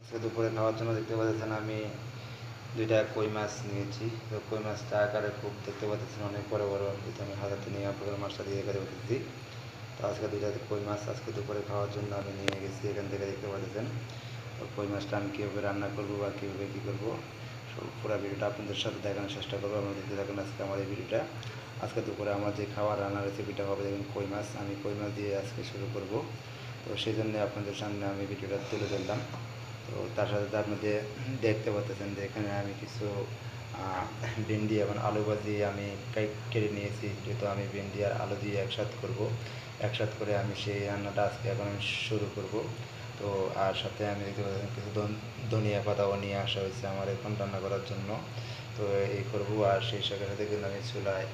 দুপুরে খাওয়ার জন্য দেখতে পাচ্ছেন আমি দুইটা কই মাছ নিয়েছি। তো কই মাছটা আকারে খুব দেখতে পাচ্ছেন অনেক বড় বড়, যেটা আমি হাজাতে নিয়ে আপনাদের মাছটা দিয়ে করে উঠেছি। তো আজকে দুইটা কই মাছ আজকে দুপুরে খাওয়ার জন্য আমি নিয়ে গেছি। এখান থেকে দেখতে পাচ্ছেন তো কই মাছটা আমি কীভাবে রান্না করবো বা কীভাবে কী করবো পুরো ভিডিওটা আপনাদের সাথে দেখানোর চেষ্টা করবো। আপনারা দেখতে থাকুন আজকে আমার এই ভিডিওটা। আজকে দুপুরে আমার যে খাবার রান্নার রেসিপিটা হবে দেখুন কই মাছ, আমি কই মাছ দিয়ে আজকে শুরু করব। তো সেই জন্য আপনাদের সামনে আমি ভিডিওটা তুলে ধরলাম। তো তার সাথে আপনাদের দেখতে পাচ্ছেন যে এখানে আমি কিছু ভেন্ডি এবং আলু ভাজি আমি কেটে নিয়েছি, যেহেতু আমি ভেন্ডি আর আলু দিয়ে একসাথে করব। একসাথে করে আমি সেই রান্নাটা আজকে এখন আমি শুরু করব। তো আর সাথে আমি দেখতে পাচ্ছি কিছু ধনিয়া পাতাও নিয়ে আসা হয়েছে আমার এখন রান্না করার জন্য। তো এই করবো। আর সেই সাথে সাথে কিন্তু আমি চুলায়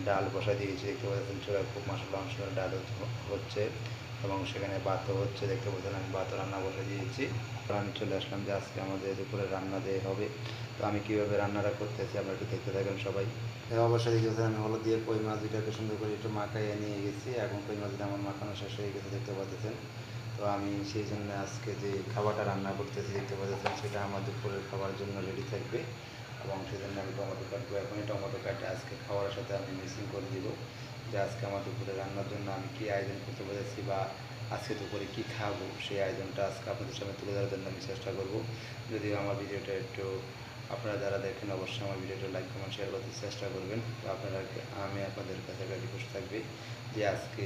ডাল বসাই দিয়েছি, দেখতে পাচ্ছেন চুলায় খুব মশলা অংশের ডাল হচ্ছে এবং সেখানে ভাতও হচ্ছে, দেখতে পাচ্ছেন আমি ভাতও রান্না বসাই দিয়েছি। আমি চলে আসলাম যে আজকে আমাদের দুপুরে রান্না দিয়ে হবে। তো আমি কীভাবে রান্নাটা করতেছি আমরা একটু দেখতে থাকেন সবাই। অবশ্যই দেখতে পাচ্ছেন আমি হলুদ দিয়ে কই মাছ দুটাকে সুন্দর করে একটু মাখাইয়ে নিয়ে গেছি। এখন কই মাছটা আমার মাখানো শেষ হয়ে গেছে, দেখতে পাচ্ছেন। তো আমি সেই জন্য আজকে যে খাবারটা রান্না করতেছি দেখতে পাচ্ছেন সেটা আমার দুপুরের খাবারের জন্য রেডি থাকবে এবং সেই জন্য আমি টমেটো কাটবো। এখনই টমেটো কাটে আজকে খাওয়ার সাথে আমি মিক্সিং করে দিব যে আজকে আমার দুপুরে রান্নার জন্য আমি কী আয়োজন করতে পেরেছি বা আজকে দুপুরে কী খাবো সেই আয়োজনটা আজকে আপনাদের সামনে তুলে ধরার জন্য আমি চেষ্টা করবো। যদিও আমার ভিডিওটা একটু আপনারা যারা দেখেন অবশ্যই আমার ভিডিওটা লাইক কমেন্ট শেয়ার করতে চেষ্টা করবেন। তো আমি আপনাদের কাছে একটা রিকোয়েস্ট থাকবে যে আজকে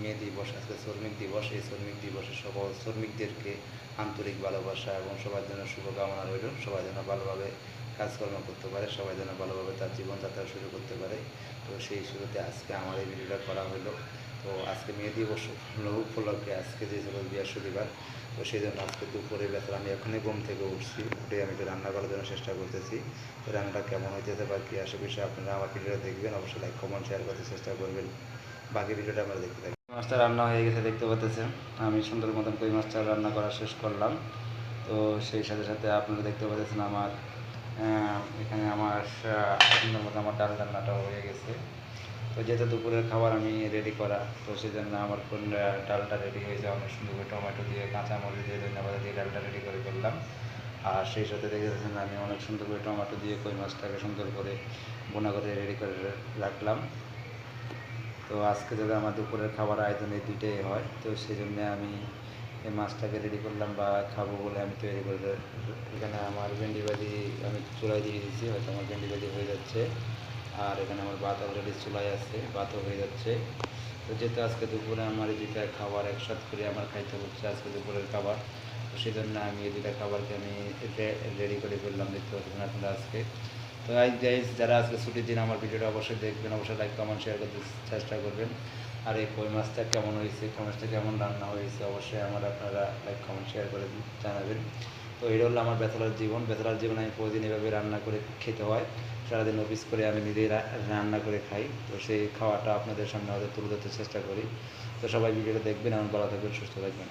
মে দিবস, আজকে শ্রমিক দিবস। এই শ্রমিক দিবসে সকল শ্রমিকদেরকে আন্তরিক ভালোবাসা এবং সবার জন্য শুভকামনা রইল। সবাই যেন ভালোভাবে কাজকর্ম করতে পারে, সবাই যেন ভালোভাবে তার জীবনযাত্রা শুরু করতে পারে। তো সেই শুরুতে আজকে আমার এই ভিডিওটা করা হলো। তো আজকে মে দিবস উপলক্ষে আজকে যে হলো বৃহস্পতিবার, তো সেই জন্য আজকে দুপুরে বেতন আমি এখনই ঘুম থেকে উঠছি, উঠে আমি একটু রান্না করার জন্য চেষ্টা করতেছি। তো রান্নাটা কেমন হইতেছে বা কী আসে বিষয়ে আপনারা আমার ভিডিওটা দেখবেন, অবশ্যই লাইক কমেন্ট শেয়ার করতে চেষ্টা করবেন। বাকি ভিডিওটা আমরা দেখতে থাকি। মাছটা রান্না হয়ে গেছে দেখতে পাচ্ছেন, আমি সুন্দর মতন কই মাছটা রান্না করা শেষ করলাম। তো সেই সাথে সাথে আপনারা দেখতে পাচ্ছেন আমার এখানে আমার সুন্দর মতো আমার ডাল রান্নাটাও হয়ে গেছে। তো যেহেতু দুপুরের খাবার আমি রেডি করা, তো সেই জন্য আমার কোন ডালটা রেডি হয়ে যাওয়া অনেক সুন্দর করে টমেটো দিয়ে কাঁচামরিচ দিয়ে ধন্যবাদ দিয়ে ডালটা রেডি করে ফেললাম। আর সেই সাথে দেখেছেন আমি অনেক সুন্দর করে টমেটো দিয়ে কই মাছটাকে সুন্দর করে বোনা করে রেডি করে রাখলাম। তো আজকে যদি আমার দুপুরের খাবার আয়োজন এই দুইটাই হয়, তো সেই জন্য আমি এই মাছটাকে রেডি করলাম বা খাবো বলে আমি তৈরি করে। এখানে আমার ভেন্ডি ভাজি আমি চুলায় দিয়ে দিয়েছি, হয়তো আমার ভেন্ডি ভাজি হয়ে যাচ্ছে। আর এখানে আমার ভাত অলরেডি চুলায় আছে, ভাতও হয়ে যাচ্ছে। তো যেহেতু আজকে দুপুরে আমার এই দুইটা খাবার একসাথে করে আমার খাইতে হচ্ছে আজকে দুপুরের খাবার, তো সেই জন্য আমি এই দুইটা খাবারকে আমি রেডি করে ফেললাম, দেখতে পাচ্ছেন আপনারা আজকে। তো গাইজ যারা আজকে ছুটির দিন আমার ভিডিওটা অবশ্যই দেখবেন, অবশ্যই লাইক কমেন্ট শেয়ার করতে চেষ্টা করবেন। আর এই কই মাছটা কেমন হয়েছে, কই মাছটা কেমন রান্না হয়েছে অবশ্যই আপনারা লাইক কমেন্ট শেয়ার করে জানাবেন। তো এটা হলো আমার ব্যাচেলার জীবন। ব্যাচেলার জীবন আমি প্রতিদিন এভাবে রান্না করে খেতে হয়। সারাদিন অফিস করে আমি নিজেই রান্না করে খাই। তো সেই খাওয়াটা আপনাদের সামনে হয়তো তুলে ধরতে চেষ্টা করি। তো সবাই ভিডিওটা দেখবেন, এমন ভালো থাকবেন, সুস্থ থাকবেন।